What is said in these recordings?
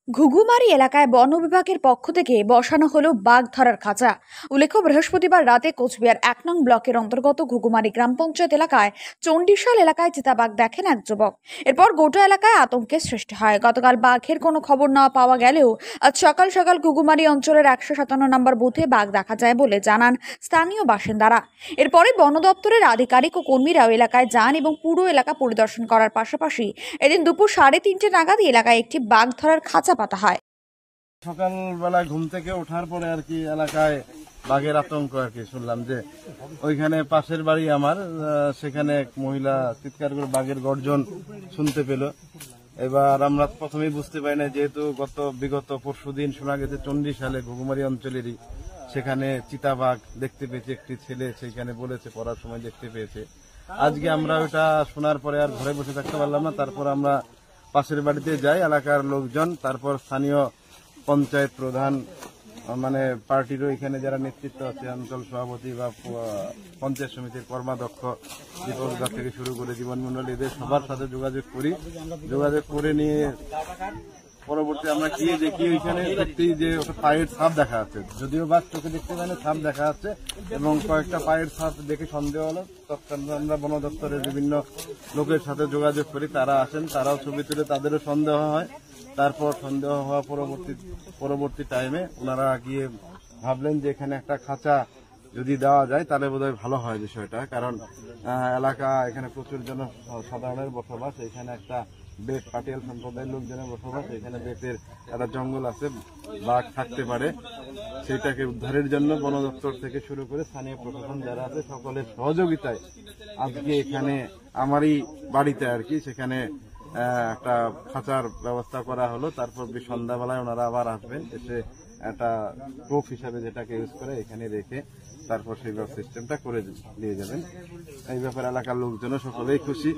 ঘুঘুমারি এলাকায় বন বিভাগের পক্ষ থেকে বসানো হলো বাঘ ধরার খাঁচা। উল্লেখ্য, বৃহস্পতিবার রাতে কোচবিহার ১ নং ব্লকের অন্তর্গত ঘুঘুমারি গ্রাম পঞ্চায়েত এলাকায় চণ্ডীশাল এলাকায় চিতাবাঘ দেখেন এক যুবক। এরপর গোটা এলাকায় আতঙ্কের সৃষ্টি হয়। গতকাল বাঘের কোনো খবর না পাওয়া গেলেও আজ সকাল সকাল ঘুঘুমারি অঞ্চলের ১৫৭ নম্বর বুথে বাঘ দেখা যায় বলে জানান স্থানীয় বাসিন্দারা। এরপরে বন দপ্তরের আধিকারিক ও কর্মীরাও এলাকায় যান এবং পুরো এলাকা পরিদর্শন করার পাশাপাশি এদিন দুপুর 3:30 নাগাদ এলাকায় একটি বাঘ ধরার খাঁচা পাতা হয়। সকালবেলা ঘুম থেকে ওঠার পরে আর কি এলাকায় বাঘের আতঙ্ক আর কি শুনলাম যে ওইখানে পাশের বাড়ি আমার, সেখানে এক মহিলা চিৎকার করে বাঘের গর্জন শুনতে পেল। এবার আমরা প্রথমেই বুঝতে পারি না, যেহেতু বিগত পরশুদিন শোনা গেছে চণ্ডীশালে ঘুঘুমারি অঞ্চলেরই সেখানে চিতাবাঘ দেখতে পেয়েছে একটি ছেলে, সেখানে বলেছে পড়ার সময় দেখতে পেয়েছে। আজকে আমরা ওটা শোনার পরে আর ঘরে বসে থাকতে পারলাম না, তারপর আমরা পাশের বাড়িতে যাই, এলাকার লোকজন, তারপর স্থানীয় পঞ্চায়েত প্রধান, মানে পার্টিরও এখানে যারা নেতৃত্ব আছে, অঞ্চল সভাপতি বা পঞ্চায়েত সমিতির কর্মাধ্যক্ষ দীপক দা থেকে শুরু করে জীবন মন্ডল, এদের সবার সাথে যোগাযোগ করে নিয়ে পরবর্তী আমরা গিয়ে দেখি ওইখানে সত্যি যে ওটা পায়ের ছাপ দেখা যাচ্ছে, যদিও বাঘ চোখে দেখতে পাই না, ছাপ দেখা যাচ্ছে এবং কয়েকটা পায়ের ছাপ দেখে সন্দেহ হলো। তৎক্ষণাৎ আমরা বন দপ্তরের বিভিন্ন লোকের সাথে যোগাযোগ করি, তারা আসেন, তারাও ছবি তুলে, তাদেরও সন্দেহ হয়। তারপর সন্দেহ হওয়া পরবর্তী টাইমে ওনারা গিয়ে ভাবলেন যে এখানে একটা খাঁচা যদি দেওয়া যায় তাহলে বোধহয় ভালো হয় বিষয়টা, কারণ এলাকা এখানে প্রচুর জনসাধারণের বসবাস, এখানে একটা বেত পাটিয়াল সম্প্রদায়ের লোকজনের বসবাস, এখানে বেতের একটা জঙ্গল আছে, বাঘ থাকতে পারে। সেটাকে উদ্ধারের জন্য বন দপ্তর থেকে শুরু করে স্থানীয় প্রশাসন যারা আছে সকলের সহযোগিতায় আজকে এখানে আমারই বাড়িতে আর কি সেখানে একটা খাঁচার ব্যবস্থা করা হলো। তারপর সন্ধ্যাবেলায় ওনারা আবার আসবেন, এসে একটা প্রুফ হিসাবে যেটাকে ইউজ করে এখানে রেখে তারপর সেই সিস্টেমটা করে দিয়ে যাবেন। এই ব্যাপারে এলাকার লোকজনও সকলেই খুশি,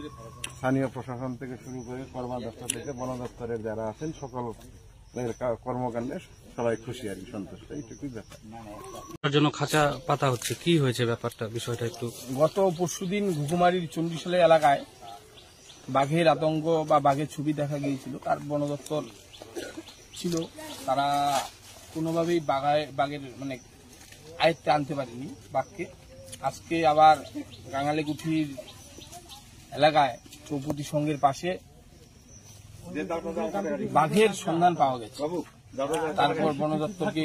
স্থানীয় প্রশাসন থেকে শুরু করে কর্মাধ্যক্ষ থেকে বন দপ্তরের যারা আছেন সকল কর্মকাণ্ডে সবাই খুশি আর কি, সন্তুষ্ট, এইটুকুই ব্যাপার। জন্য খাঁচা পাতা হচ্ছে, কি হয়েছে ব্যাপারটা, বিষয়টা একটু। গত পরশুদিন ঘুঘুমারির চণ্ডীশাল এলাকায় বাঘের আতঙ্ক বা বাঘের ছবি দেখা গিয়েছিল। তার বন দপ্তর ছিল, তারা কোনোভাবেই বাঘের মানে আয়ত্তে আনতে পারেনি বাঘকে। আজকে আবার গাঙালেগুঠির এলাকায় চৌপতি সংঘের পাশে বাঘের সন্ধান পাওয়া গেছে। তারপর বন দপ্তরকে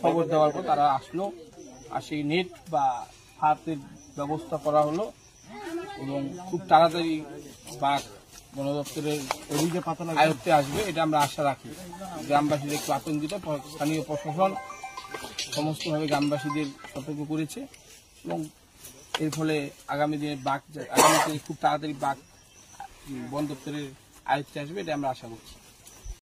খবর দেওয়ার পর তারা আসলো, আসে নেট বা হাতের ব্যবস্থা করা হলো এবং খুব তাড়াতাড়ি বাঘ বন দপ্তরের আয়ত্তে আসবে, এটা আমরা আশা রাখি। গ্রামবাসীদের একটু আতঙ্কিত, স্থানীয় প্রশাসন সমস্তভাবে গ্রামবাসীদের সতর্ক করেছে এবং এর ফলে আগামীতে খুব তাড়াতাড়ি বাঘ বন দপ্তরের আয়ত্তে আসবে, এটা আমরা আশা করছি।